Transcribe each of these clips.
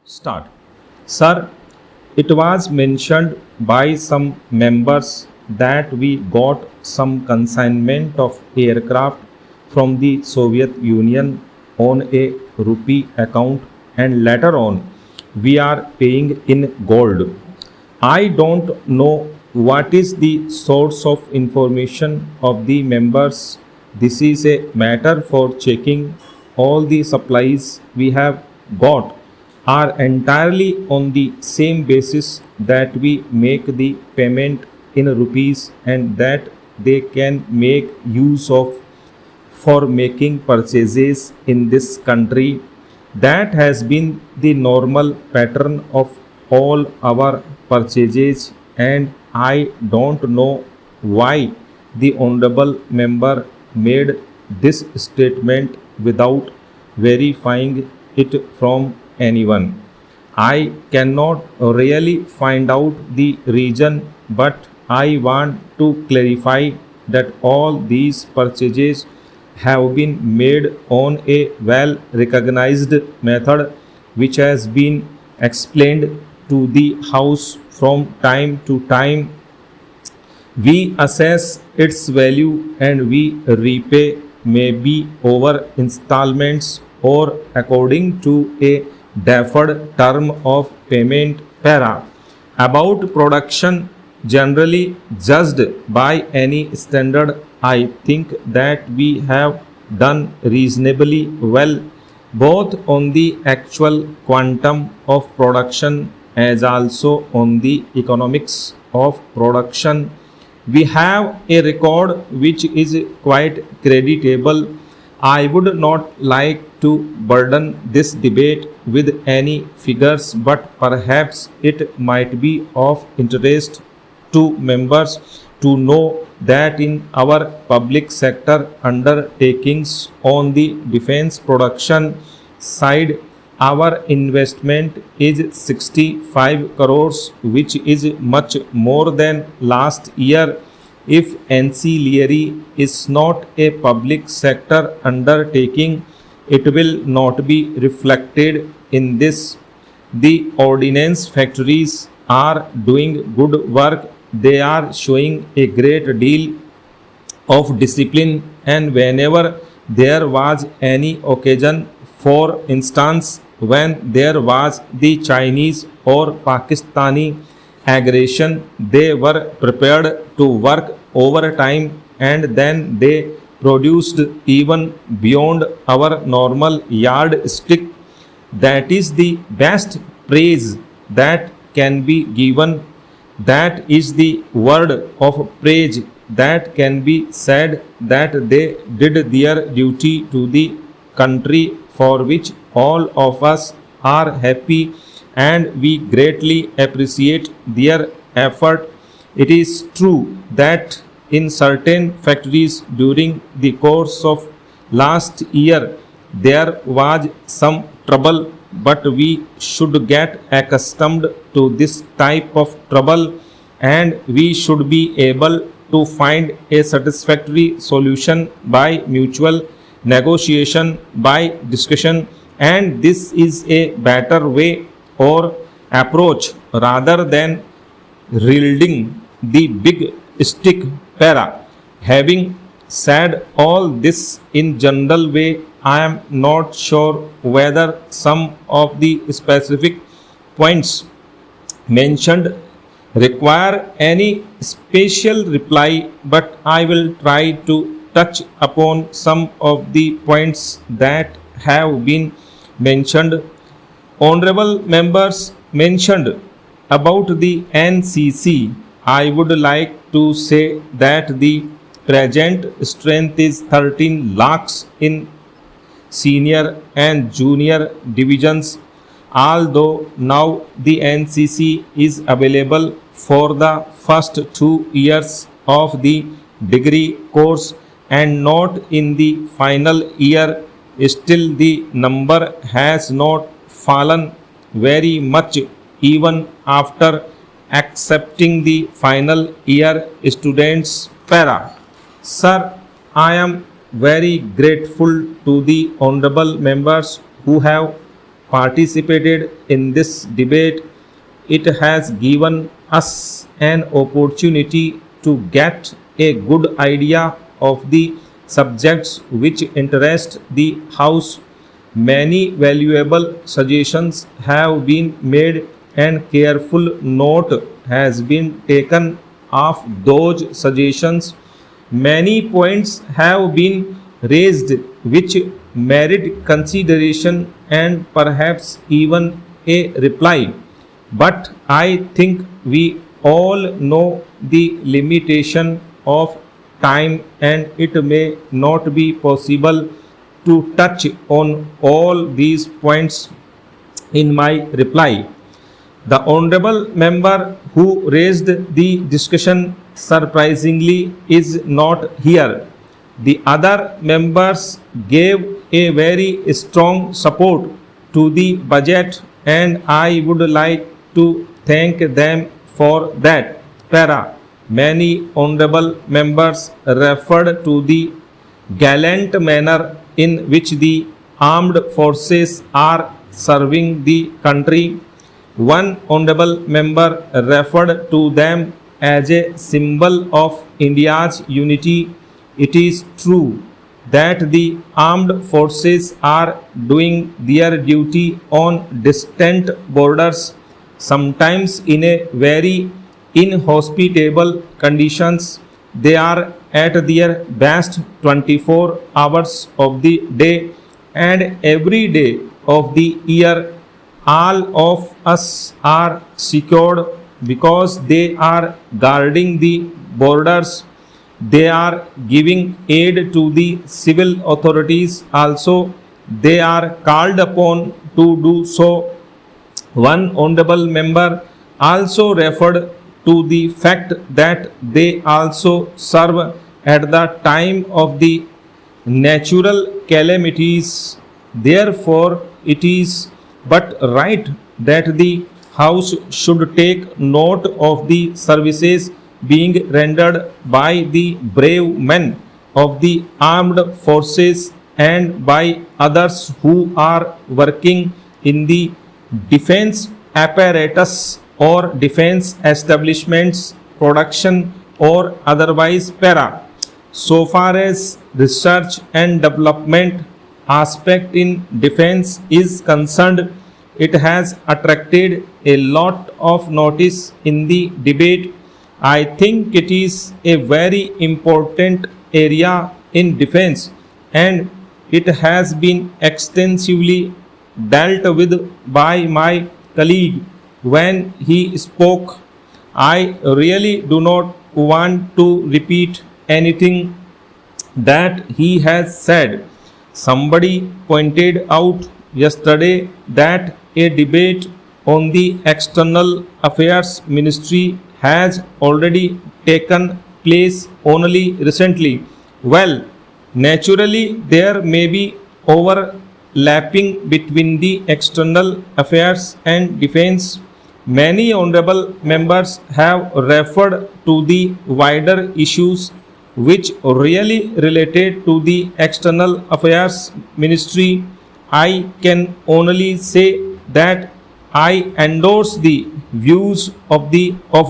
Start. Sir, it was mentioned by some members that we got some consignment of aircraft from the Soviet Union on a rupee account and later on we are paying in gold. I don't know what is the source of information of the members. This is a matter for checking all the supplies we have got are entirely on the same basis that we make the payment in rupees and that they can make use of for making purchases in this country. That has been the normal pattern of all our purchases, and I don't know why the honorable member made this statement without verifying it from anyone. I cannot really find out the reason, but I want to clarify that all these purchases have been made on a well recognized method which has been explained to the House from time to time. We assess its value and we repay maybe over installments or according to a deferred term of payment para. About production generally judged by any standard, I think that we have done reasonably well both on the actual quantum of production as also on the economics of production. We have a record which is quite creditable. I would not like to burden this debate with any figures, but perhaps it might be of interest to members to know that in our public sector undertakings on the defense production side, our investment is 65 crores, which is much more than last year. If ancillary is not a public sector undertaking, it will not be reflected in this. The ordnance factories are doing good work. They are showing a great deal of discipline, and whenever there was any occasion, for instance, when there was the Chinese or Pakistani aggression, they were prepared to work overtime and then they produced even beyond our normal yardstick. That is the best praise that can be given. That is the word of praise that can be said that they did their duty to the country, for which all of us are happy and we greatly appreciate their effort. It is true that in certain factories during the course of last year there was some trouble, but we should get accustomed to this type of trouble and we should be able to find a satisfactory solution by mutual negotiation, by discussion, and this is a better way or approach rather than wielding the big stick para. Having said all this in general way, I am not sure whether some of the specific points mentioned require any special reply, but I will try to touch upon some of the points that have been mentioned. Honorable members mentioned about the NCC. I would like to say that the present strength is 13 lakhs in senior and junior divisions, although now the NCC is available for the first 2 years of the degree course and not in the final year. Still, the number has not fallen very much even after accepting the final year students para. Sir, I am very grateful to the honorable members who have participated in this debate. It has given us an opportunity to get a good idea of the subjects which interest the House. Many valuable suggestions have been made and careful note has been taken of those suggestions. Many points have been raised which merit consideration and perhaps even a reply. But I think we all know the limitation of time and it may not be possible to touch on all these points in my reply. The honorable member who raised the discussion surprisingly is not here. The other members gave a very strong support to the budget and I would like to thank them for that. Para. Many honorable members referred to the gallant manner in which the armed forces are serving the country. One honorable member referred to them as a symbol of India's unity. It is true that the armed forces are doing their duty on distant borders, sometimes in a very inhospitable conditions. They are at their best 24 hours of the day and every day of the year. All of us are secured because they are guarding the borders. They are giving aid to the civil authorities also. They are called upon to do so. One honorable member also referred to the fact that they also serve at the time of the natural calamities. Therefore, it is but right that the House should take note of the services being rendered by the brave men of the armed forces and by others who are working in the defense apparatus or defense establishments, production or otherwise. Para. So far as research and development aspect in defense is concerned, it has attracted a lot of notice in the debate. I think it is a very important area in defense and it has been extensively dealt with by my colleague when he spoke. I really do not want to repeat anything that he has said. Somebody pointed out yesterday that a debate on the External Affairs Ministry has already taken place only recently. Well, naturally, there may be overlapping between the external affairs and defense. Many honorable members have referred to the wider issues which really related to the External Affairs Ministry. I can only say that I endorse the views of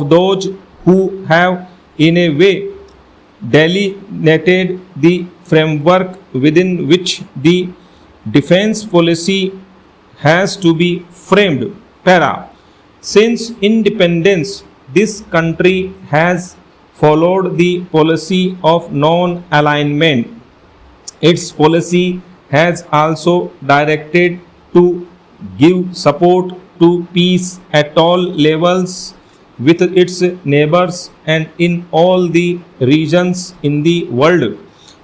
those who have in a way delineated the framework within which the defense policy has to be framed. Para. Since independence, this country has followed the policy of non-alignment. Its policy has also directed to give support to peace at all levels with its neighbors and in all the regions in the world.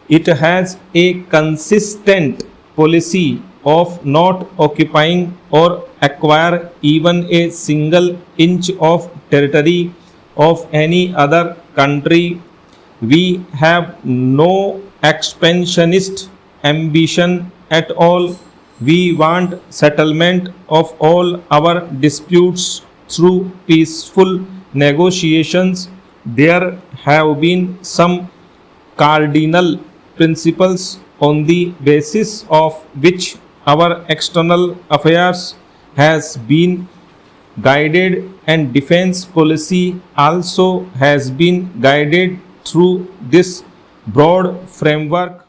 It has a consistent policy of not occupying or acquire even a single inch of territory of any other country. We have no expansionist ambition at all. We want settlement of all our disputes through peaceful negotiations. There have been some cardinal principles on the basis of which Our external affairs has been guided and defense policy also has been guided through this broad framework.